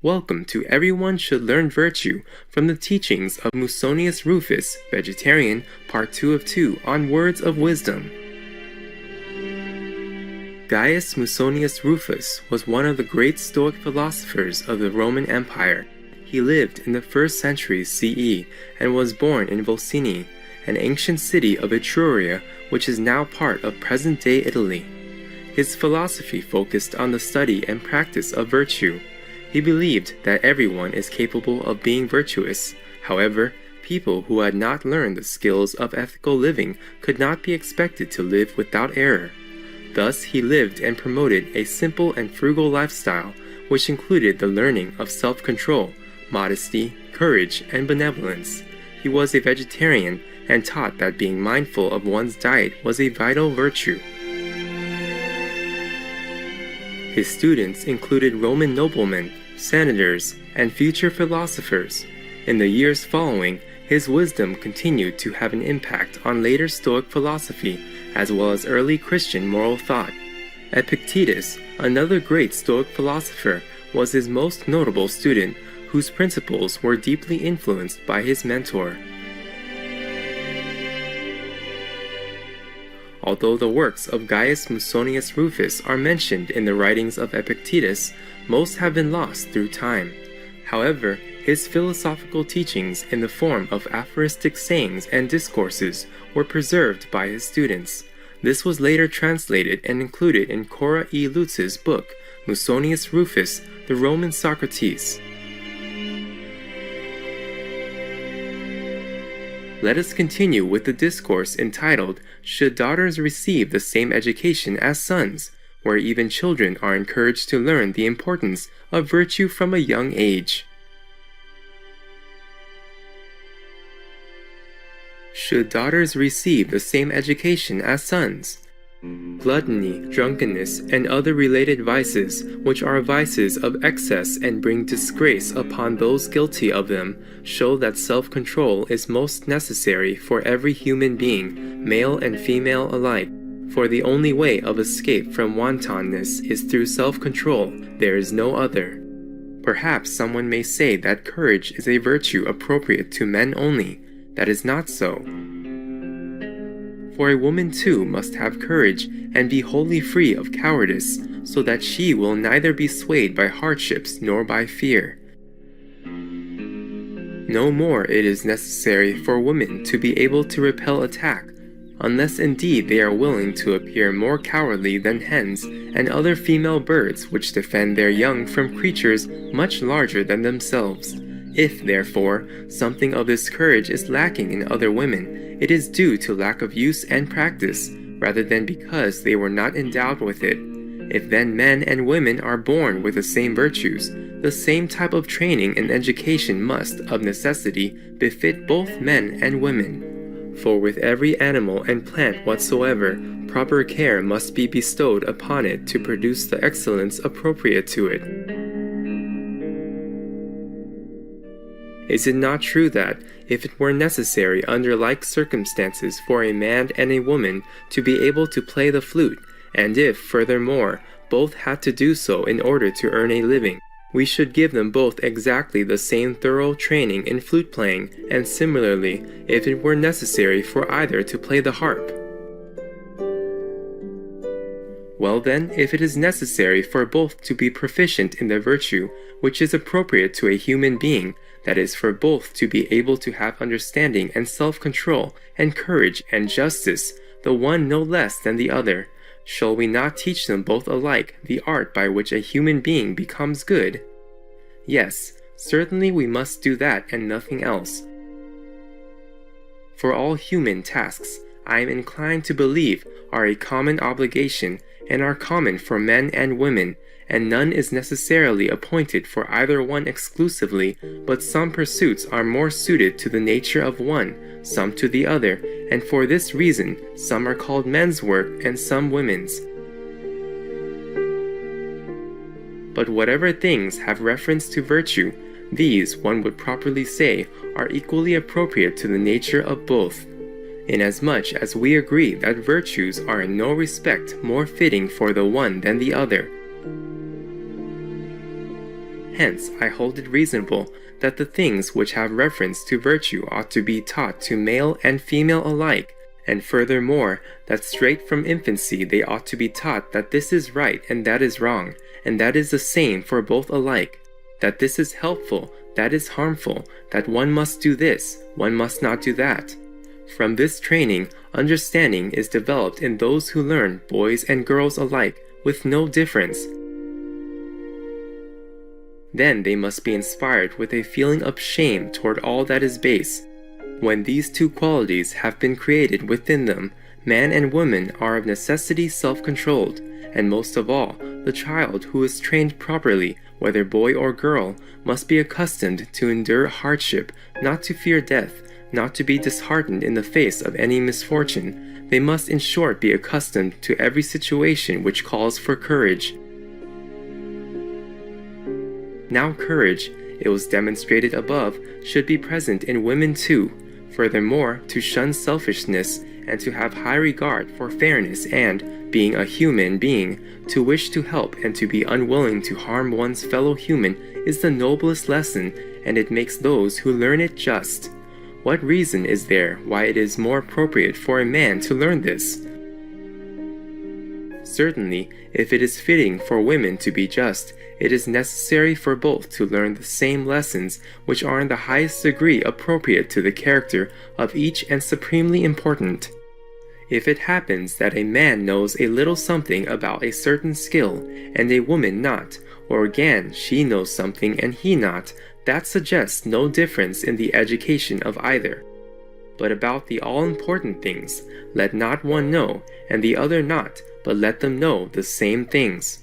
Welcome to Everyone Should Learn Virtue from the teachings of Musonius Rufus, vegetarian, part 2 of 2 on Words of Wisdom. Gaius Musonius Rufus was one of the great Stoic philosophers of the Roman Empire. He lived in the 1st century CE and was born in Volsini, an ancient city of Etruria which is now part of present-day Italy. His philosophy focused on the study and practice of virtue. He believed that everyone is capable of being virtuous. However, people who had not learned the skills of ethical living could not be expected to live without error. Thus, he lived and promoted a simple and frugal lifestyle, which included the learning of self-control, modesty, courage, and benevolence. He was a vegetarian and taught that being mindful of one's diet was a vital virtue. His students included Roman noblemen, senators, and future philosophers. In the years following, his wisdom continued to have an impact on later Stoic philosophy, as well as early Christian moral thought. Epictetus, another great Stoic philosopher, was his most notable student, whose principles were deeply influenced by his mentor. Although the works of Gaius Musonius Rufus are mentioned in the writings of Epictetus, most have been lost through time. However, his philosophical teachings in the form of aphoristic sayings and discourses were preserved by his students. This was later translated and included in Cora E. Lutz's book, Musonius Rufus, the Roman Socrates. Let us continue with the discourse entitled, Should Daughters Receive the Same Education as Sons?, where even children are encouraged to learn the importance of virtue from a young age. Should daughters receive the same education as sons? Gluttony, drunkenness, and other related vices, which are vices of excess and bring disgrace upon those guilty of them, show that self-control is most necessary for every human being, male and female alike. For the only way of escape from wantonness is through self-control. There is no other. Perhaps someone may say that courage is a virtue appropriate to men only. That is not so. For a woman too must have courage and be wholly free of cowardice, so that she will neither be swayed by hardships nor by fear. No more it is necessary for women to be able to repel attack, unless indeed they are willing to appear more cowardly than hens and other female birds which defend their young from creatures much larger than themselves. If, therefore, something of this courage is lacking in other women, it is due to lack of use and practice, rather than because they were not endowed with it. If then men and women are born with the same virtues, the same type of training and education must, of necessity, befit both men and women. For with every animal and plant whatsoever, proper care must be bestowed upon it to produce the excellence appropriate to it. Is it not true that, if it were necessary under like circumstances for a man and a woman to be able to play the flute, and if, furthermore, both had to do so in order to earn a living, we should give them both exactly the same thorough training in flute playing, and similarly, if it were necessary for either to play the harp? Well then, if it is necessary for both to be proficient in the virtue which is appropriate to a human being, that is, for both to be able to have understanding and self-control and courage and justice, the one no less than the other, shall we not teach them both alike the art by which a human being becomes good? Yes, certainly we must do that and nothing else. For all human tasks, I am inclined to believe, are a common obligation and are common for men and women, and none is necessarily appointed for either one exclusively, but some pursuits are more suited to the nature of one, some to the other, and for this reason some are called men's work and some women's. But whatever things have reference to virtue, these, one would properly say, are equally appropriate to the nature of both, inasmuch as we agree that virtues are in no respect more fitting for the one than the other. Hence, I hold it reasonable that the things which have reference to virtue ought to be taught to male and female alike, and furthermore, that straight from infancy they ought to be taught that this is right and that is wrong, and that is the same for both alike, that this is helpful, that is harmful, that one must do this, one must not do that. From this training, understanding is developed in those who learn, boys and girls alike, with no difference. Then they must be inspired with a feeling of shame toward all that is base. When these two qualities have been created within them, man and woman are of necessity self-controlled, and most of all, the child who is trained properly, whether boy or girl, must be accustomed to endure hardship, not to fear death, not to be disheartened in the face of any misfortune. They must in short be accustomed to every situation which calls for courage. Now courage, it was demonstrated above, should be present in women too. Furthermore, to shun selfishness, and to have high regard for fairness and, being a human being, to wish to help and to be unwilling to harm one's fellow human is the noblest lesson, and it makes those who learn it just. What reason is there why it is more appropriate for a man to learn this? Certainly, if it is fitting for women to be just, it is necessary for both to learn the same lessons which are in the highest degree appropriate to the character of each and supremely important. If it happens that a man knows a little something about a certain skill, and a woman not, or again she knows something and he not, that suggests no difference in the education of either. But about the all-important things, let not one know, and the other not, but let them know the same things.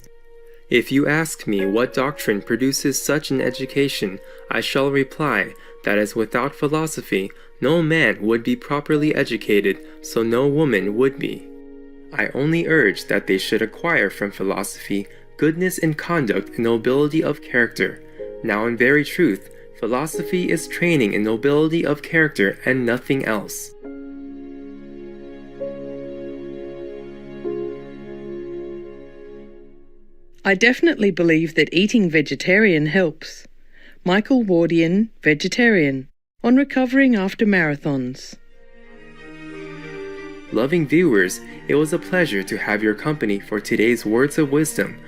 If you ask me what doctrine produces such an education, I shall reply that as without philosophy, no man would be properly educated, so no woman would be. I only urge that they should acquire from philosophy goodness in conduct and nobility of character. Now in very truth, philosophy is training in nobility of character and nothing else. I definitely believe that eating vegetarian helps. Michael Wardian, vegetarian, on recovering after marathons. Loving viewers, it was a pleasure to have your company for today's Words of Wisdom.